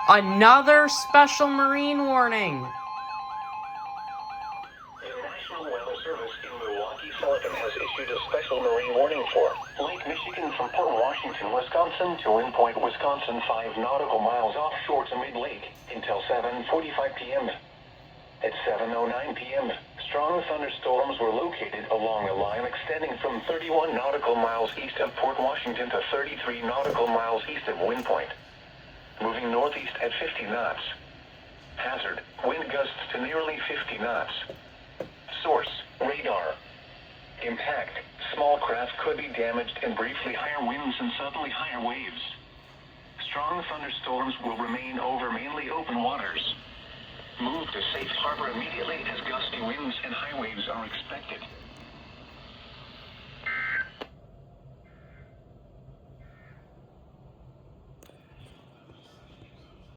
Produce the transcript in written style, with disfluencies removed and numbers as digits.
Another special marine warning. The National Weather Service in Milwaukee-Sullivan has issued a special marine warning for Lake Michigan from Port Washington, Wisconsin to Wind Point, Wisconsin, 5 nautical miles offshore to mid-lake until 7:45 p.m. At 7:09 p.m., strong thunderstorms were located along a line extending from 31 nautical miles east of Port Washington to 33 nautical miles east of Wind Point, moving northeast at 50 knots. Hazard, wind gusts to nearly 50 knots. Source, radar. Impact, small craft could be damaged and briefly higher winds and suddenly higher waves. Strong thunderstorms will remain over mainly open waters. Move to safe harbor immediately as gusty winds and high waves are expected.